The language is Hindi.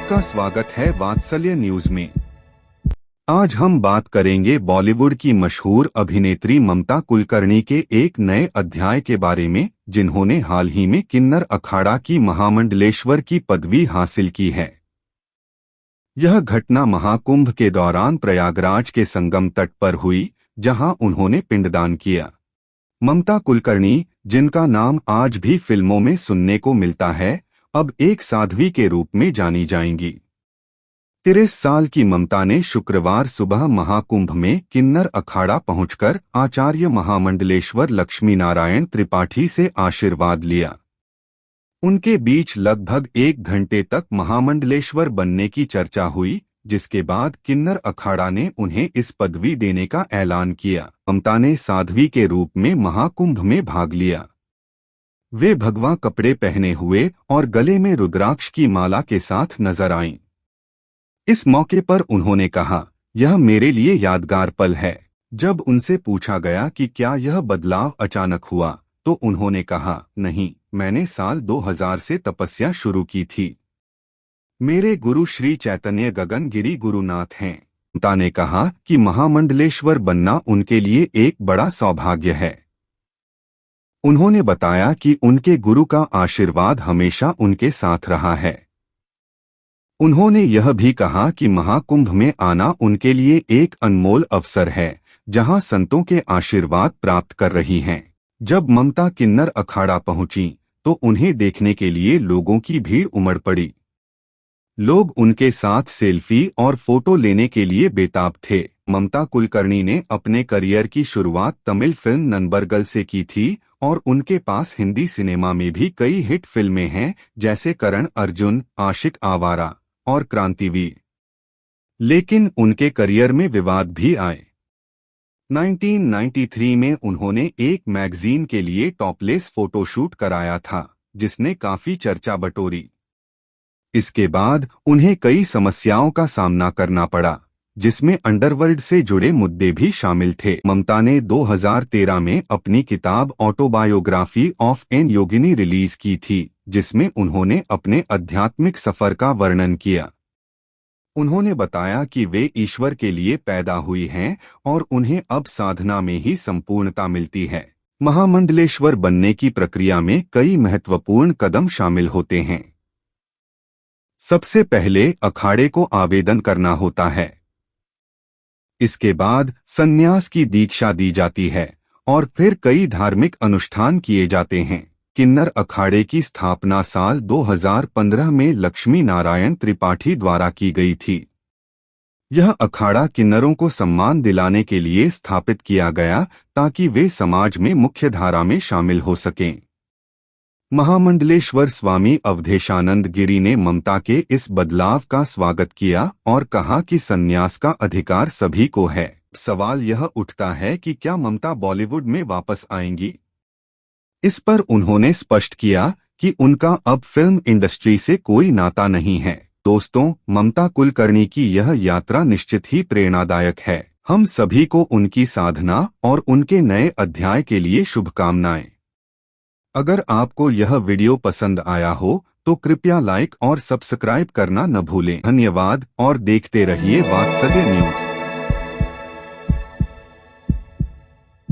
आपका स्वागत है वात्सल्य न्यूज में। आज हम बात करेंगे बॉलीवुड की मशहूर अभिनेत्री ममता कुलकर्णी के एक नए अध्याय के बारे में, जिन्होंने हाल ही में किन्नर अखाड़ा की महामंडलेश्वर की पदवी हासिल की है। यह घटना महाकुंभ के दौरान प्रयागराज के संगम तट पर हुई, जहां उन्होंने पिंडदान किया। ममता कुलकर्णी, जिनका नाम आज भी फिल्मों में सुनने को मिलता है, अब एक साध्वी के रूप में जानी जाएंगी। 30 साल की ममता ने शुक्रवार सुबह महाकुंभ में किन्नर अखाड़ा पहुंचकर आचार्य महामंडलेश्वर लक्ष्मी नारायण त्रिपाठी से आशीर्वाद लिया। उनके बीच लगभग 1 घंटे तक महामंडलेश्वर बनने की चर्चा हुई, जिसके बाद किन्नर अखाड़ा ने उन्हें इस पदवी देने का ऐलान किया। ममता ने साध्वी के रूप में महाकुंभ में भाग लिया। वे भगवा कपड़े पहने हुए और गले में रुद्राक्ष की माला के साथ नजर आईं। इस मौके पर उन्होंने कहा, यह मेरे लिए यादगार पल है। जब उनसे पूछा गया कि क्या यह बदलाव अचानक हुआ, तो उन्होंने कहा, नहीं, मैंने साल 2000 से तपस्या शुरू की थी। मेरे गुरु श्री चैतन्य गगनगिरी गुरुनाथ हैं। ममता ने कहा कि महामंडलेश्वर बनना उनके लिए एक बड़ा सौभाग्य है। उन्होंने बताया कि उनके गुरु का आशीर्वाद हमेशा उनके साथ रहा है। उन्होंने यह भी कहा कि महाकुंभ में आना उनके लिए एक अनमोल अवसर है, जहां संतों के आशीर्वाद प्राप्त कर रही हैं। जब ममता किन्नर अखाड़ा पहुंची, तो उन्हें देखने के लिए लोगों की भीड़ उमड़ पड़ी। लोग उनके साथ सेल्फी और फोटो लेने के लिए बेताब थे। ममता कुलकर्णी ने अपने करियर की शुरुआत तमिल फिल्म नन्बर्गल से की थी और उनके पास हिंदी सिनेमा में भी कई हिट फिल्में हैं, जैसे करण अर्जुन, आशिक आवारा और क्रांतिवीर। लेकिन उनके करियर में विवाद भी आए। 1993 में उन्होंने एक मैगजीन के लिए टॉपलेस फोटोशूट कराया था, जिसने काफी चर्चा बटोरी। इसके बाद उन्हें कई समस्याओं का सामना करना पड़ा, जिसमें अंडरवर्ल्ड से जुड़े मुद्दे भी शामिल थे। ममता ने 2013 में अपनी किताब Autobiography of an Yogini release की थी, जिसमें उन्होंने अपने आध्यात्मिक सफर का वर्णन किया। उन्होंने बताया कि वे ईश्वर के लिए पैदा हुई हैं और उन्हें अब साधना में ही संपूर्णता मिलती है। महामंडलेश्वर बनने की प्रक्रिया में कई महत्वपूर्ण कदम शामिल होते हैं। सबसे पहले अखाड़े को आवेदन करना होता है। इसके बाद संन्यास की दीक्षा दी जाती है और फिर कई धार्मिक अनुष्ठान किए जाते हैं। किन्नर अखाड़े की स्थापना साल 2015 में लक्ष्मी नारायण त्रिपाठी द्वारा की गई थी। यह अखाड़ा किन्नरों को सम्मान दिलाने के लिए स्थापित किया गया, ताकि वे समाज में मुख्य धारा में शामिल हो सकें। महामंडलेश्वर स्वामी अवधेशानंद गिरी ने ममता के इस बदलाव का स्वागत किया और कहा कि संन्यास का अधिकार सभी को है। सवाल यह उठता है कि क्या ममता बॉलीवुड में वापस आएंगी। इस पर उन्होंने स्पष्ट किया कि उनका अब फिल्म इंडस्ट्री से कोई नाता नहीं है। दोस्तों, ममता कुलकर्णी की यह यात्रा निश्चित ही प्रेरणादायक है। हम सभी को उनकी साधना और उनके नए अध्याय के लिए शुभकामनाएं। अगर आपको यह वीडियो पसंद आया हो, तो कृपया लाइक और सब्सक्राइब करना न भूलें। धन्यवाद और देखते रहिए वात्सल्य न्यूज।